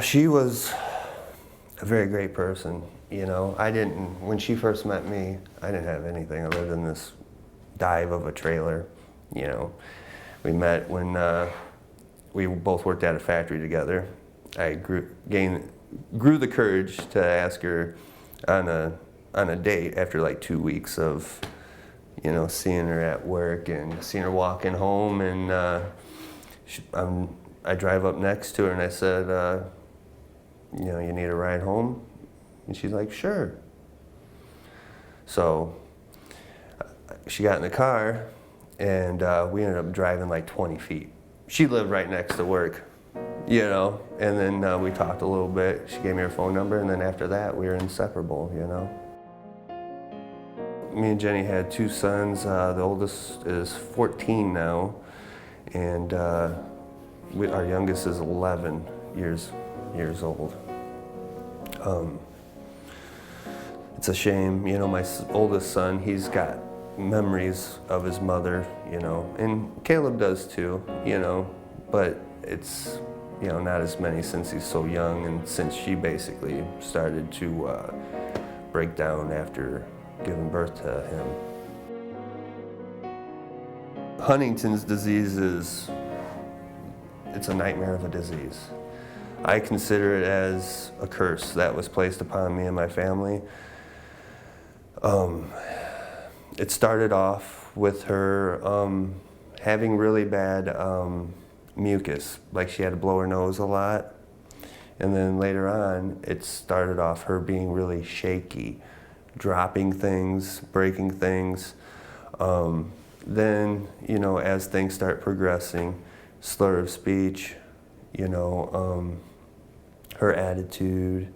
She was a very great person. You know, when she first met me, I didn't have anything other than this dive of a trailer. You know, we met when we both worked at a factory together. I grew the courage to ask her on a date after like 2 weeks of, you know, seeing her at work and seeing her walking home, and I drive up next to her and I said, you know, you need a ride home? And she's like, sure. So she got in the car and we ended up driving like 20 feet. She lived right next to work, you know, and then we talked a little bit. She gave me her phone number, and then after that we were inseparable, you know. Me and Jenny had 2 sons. The oldest is 14 now, and our youngest is 11 years old. It's a shame, you know, my oldest son, he's got memories of his mother, you know, and Caleb does too, you know, but it's, you know, not as many since he's so young and since she basically started to break down after giving birth to him. Huntington's disease it's a nightmare of a disease. I consider it as a curse that was placed upon me and my family. It started off with her having really bad mucus, like she had to blow her nose a lot. And then later on, it started off her being really shaky, dropping things, breaking things. Then, you know, as things start progressing, slur of speech, you know, her attitude,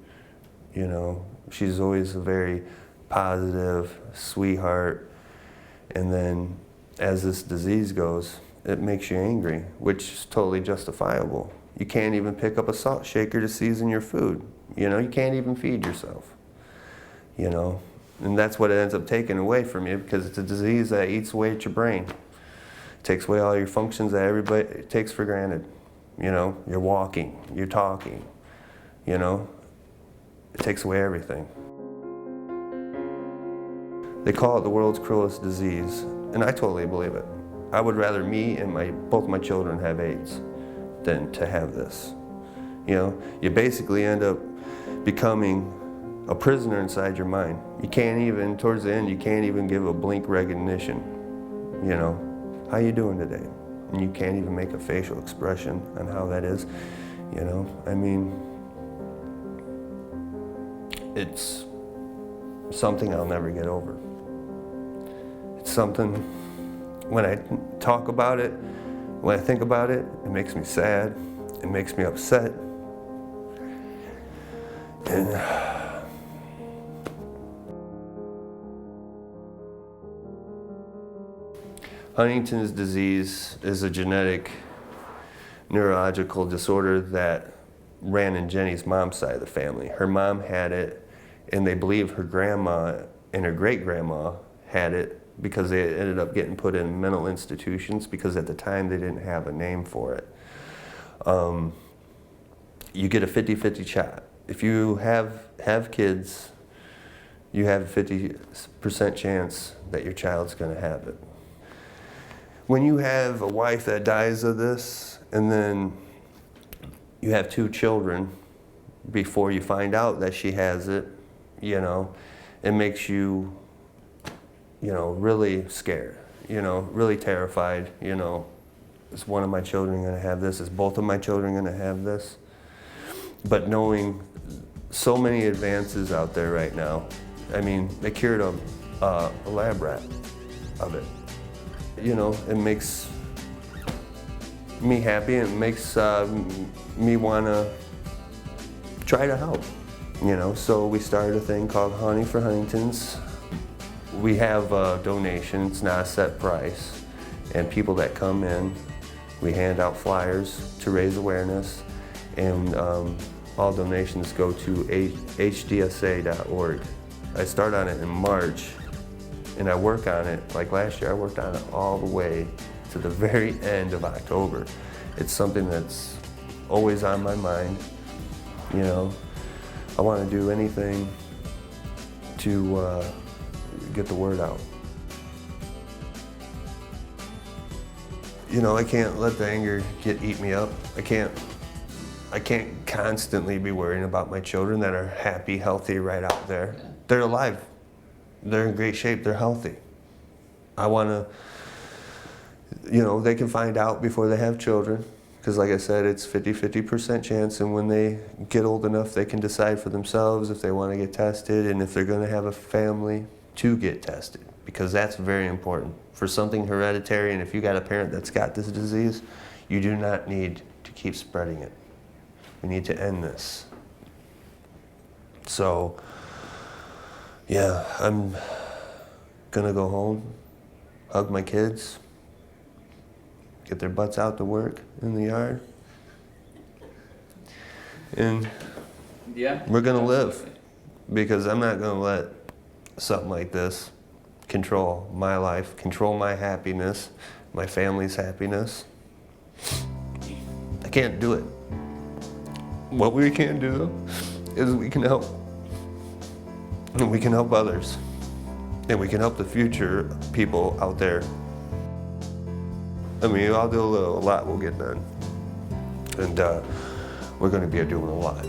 you know, she's always a very positive sweetheart. And then as this disease goes, it makes you angry, which is totally justifiable. You can't even pick up a salt shaker to season your food. You know, you can't even feed yourself, you know. And that's what it ends up taking away from you, because it's a disease that eats away at your brain. It takes away all your functions that everybody takes for granted. You know, you're walking, you're talking, you know. It takes away everything. They call it the world's cruelest disease, and I totally believe it. I would rather me and both my children have AIDS than to have this. You know, you basically end up becoming a prisoner inside your mind. You can't even, towards the end, you can't even give a blink recognition. You know, how you doing today? And you can't even make a facial expression on how that is. You know, I mean, it's something I'll never get over. It's something, when I talk about it, when I think about it, it makes me sad, it makes me upset. And Huntington's disease is a genetic neurological disorder that ran in Jenny's mom's side of the family. Her mom had it, and they believe her grandma and her great-grandma had it because they ended up getting put in mental institutions, because at the time they didn't have a name for it. You get a 50-50 shot. If you have kids, you have a 50% chance that your child's gonna have it. When you have a wife that dies of this, and then you have 2 children before you find out that she has it, you know, it makes you, you know, really scared, you know, really terrified, you know. Is one of my children gonna have this? Is both of my children gonna have this? But knowing so many advances out there right now, I mean, they cured a lab rat of it. You know, it makes me happy, and it makes me wanna try to help, you know. So we started a thing called Honey for Huntington's. We have a donation, it's not a set price, and people that come in, we hand out flyers to raise awareness, and all donations go to hdsa.org. I start on it in March, and I work on it, like last year, I worked on it all the way to the very end of October. It's something that's always on my mind. You know, I want to do anything to get the word out. You know, I can't let the anger eat me up. I can't constantly be worrying about my children that are happy, healthy, right out there. Yeah. They're alive. They're in great shape. They're healthy. I want to, you know, they can find out before they have children. Because like I said, it's 50% chance, and when they get old enough, they can decide for themselves if they want to get tested and if they're going to have a family to get tested. Because that's very important. For something hereditary, and if you got a parent that's got this disease, you do not need to keep spreading it. We need to end this. So, yeah, I'm gonna go home, hug my kids, get their butts out to work in the yard, and we're gonna live, because I'm not gonna let something like this control my life, control my happiness, my family's happiness. I can't do it. What we can do is we can help. And we can help others. And we can help the future people out there. I mean, I'll do a lot will get done. And we're going to be doing a lot.